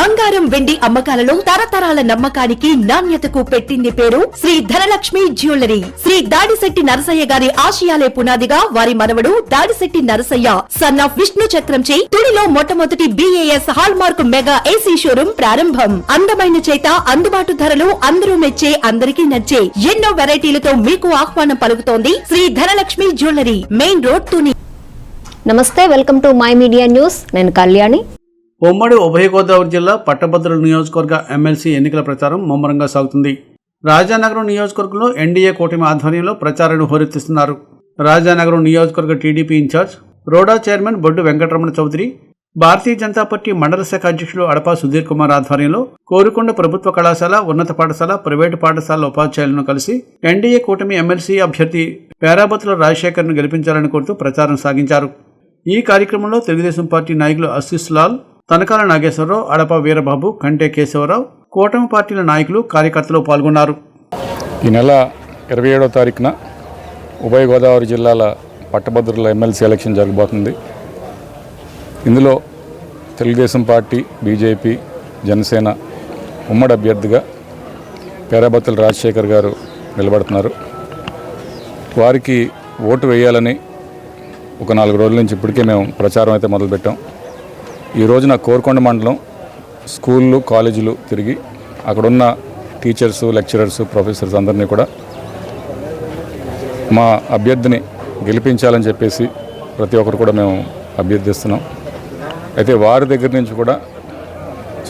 బంగారం వెండి అమ్మకాలలో తరతరాల నమ్మకానికి నాణ్యతకు పెట్టింది పేరు శ్రీ ధనలక్ష్మి జ్యువెలరీ. శ్రీ దాడిశెట్టి నరసయ్య గారి ఆశయాలే పునాదిగా వారి మనవడు దాడిశెట్టి నరసయ్య సన్ ఆఫ్ విష్ణు చక్రంచే తుడిలో మొట్టమొదటి BAS hall mark mega AC showroom ప్రారంభం. అందమైన చేత అందుబాటు ధరలు అందరూ మెచ్చే అందరికీ నచ్చే ఎన్నో వెరైటీలతో మీకు ఆహ్వానం పలుకుతోంది Sri Dhanalakshmi jewellery, main road, Tuni. నమస్తే, welcome to my media news. నేను కళ్యాణి. ఉమ్మడి ఉభయ గోదావరి జిల్లా పట్టభద్రుల నియోజకవర్గ ఎమ్మెల్సీ ఎన్నికల ప్రచారం ముమ్మరంగా సాగుతుంది. రాజానగరం నియోజకవర్గంలో ఎన్డీఏ కూటమి ఆధ్వర్యంలో ప్రచారాన్ని హోరెత్తిస్తున్నారు. రాజానగరం నియోజకవర్గ టీడీపీ ఇన్ఛార్జ్, రోడా చైర్మన్ బొడ్డు వెంకటరమణ చౌదరి, భారతీయ జనతా పార్టీ మండల శాఖ అధ్యక్షులు అడపా సుధీర్ కుమార్ ఆధ్వర్యంలో కోరుకొండ ప్రభుత్వ కళాశాల, ఉన్నత పాఠశాల, ప్రైవేటు పాఠశాలల ఉపాధ్యాయులను కలిసి ఎన్డీఏ కూటమి ఎమ్మెల్సీ అభ్యర్థి పేరాబత్తుల రాజశేఖర్ను గెలిపించాలని కోరుతూ ప్రచారం సాగించారు. ఈ కార్యక్రమంలో తెలుగుదేశం పార్టీ నాయకులు ఆశీస్ లాల్, తనకాల నాగేశ్వరరావు, అడప వీరబాబు, కంటే కేశవరావు, కూటమి పార్టీల నాయకులు, కార్యకర్తలు పాల్గొన్నారు. ఈ నెల 27వ తారీఖున ఉభయ గోదావరి జిల్లాల పట్టభద్రుల ఎమ్మెల్సీ ఎలక్షన్ జరగబోతుంది. ఇందులో తెలుగుదేశం పార్టీ, బీజేపీ, జనసేన ఉమ్మడి అభ్యర్థిగా పేరాబత్తుల రాజశేఖర్ గారు నిలబడుతున్నారు. వారికి ఓటు వేయాలని ఒక 4 రోజుల నుంచి ఇప్పటికే మేము ప్రచారం అయితే మొదలుపెట్టాం. ఈ రోజున కోరుకొండ మండలం స్కూళ్ళు, కాలేజీలు తిరిగి అక్కడున్న టీచర్సు, లెక్చరర్సు, ప్రొఫెసర్స్ అందరినీ కూడా మా అభ్యర్థిని గెలిపించాలని చెప్పేసి ప్రతి ఒక్కరు కూడా మేము అభ్యర్థిస్తున్నాం. అయితే వారి దగ్గర నుంచి కూడా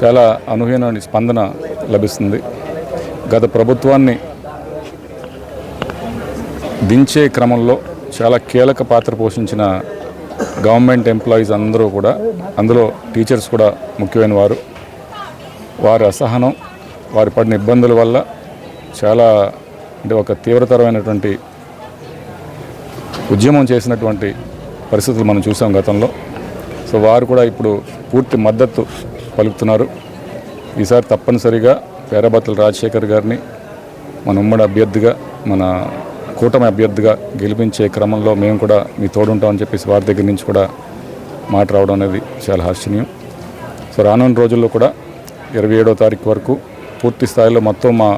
చాలా అనూహ్యమైన స్పందన లభిస్తుంది. గత ప్రభుత్వాన్ని దించే క్రమంలో చాలా కీలక పాత్ర పోషించిన గవర్నమెంట్ ఎంప్లాయీస్ అందరూ కూడా, అందులో టీచర్స్ కూడా ముఖ్యమైన వారు, వారి అసహనం, వారి పడిన ఇబ్బందుల వల్ల చాలా ఒక తీవ్రతరమైనటువంటి ఉద్యమం చేసినటువంటి పరిస్థితులు మనం చూసాం గతంలో. సో వారు కూడా ఇప్పుడు పూర్తి మద్దతు పలుకుతున్నారు. ఈసారి తప్పనిసరిగా పేరాబత్తుల రాజశేఖర్ గారిని మన ఉమ్మడి అభ్యర్థిగా, మన కూటమి అభ్యర్థిగా గెలిపించే క్రమంలో మేము కూడా మీ తోడుంటామని చెప్పేసి వారి దగ్గర నుంచి కూడా మాట రావడం అనేది చాలా హర్షణీయం. సో రానున్న రోజుల్లో కూడా 27వ తారీఖు వరకు పూర్తి స్థాయిలో మొత్తం మా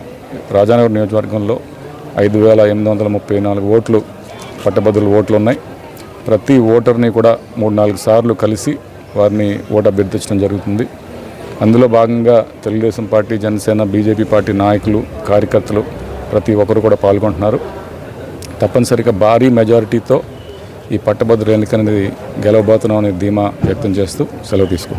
రాజానగరం నియోజకవర్గంలో 5,834 ఓట్లు, పట్టభద్రుల ఓట్లు ఉన్నాయి. ప్రతి ఓటర్ని కూడా 3-4 సార్లు కలిసి వారిని ఓటు అభ్యర్థించడం జరుగుతుంది. అందులో భాగంగా Telugu Desam party, Janasena, BJP party నాయకులు, కార్యకర్తలు ప్రతి ఒక్కరు కూడా పాల్గొంటున్నారు. తప్పనిసరిగా భారీ మెజారిటీతో ఈ పట్టభద్రుల ఎన్నిక అనేది గెలవబోతున్నాం అనే ధీమా వ్యక్తం చేస్తూ సెలవు తీసుకుంటాం.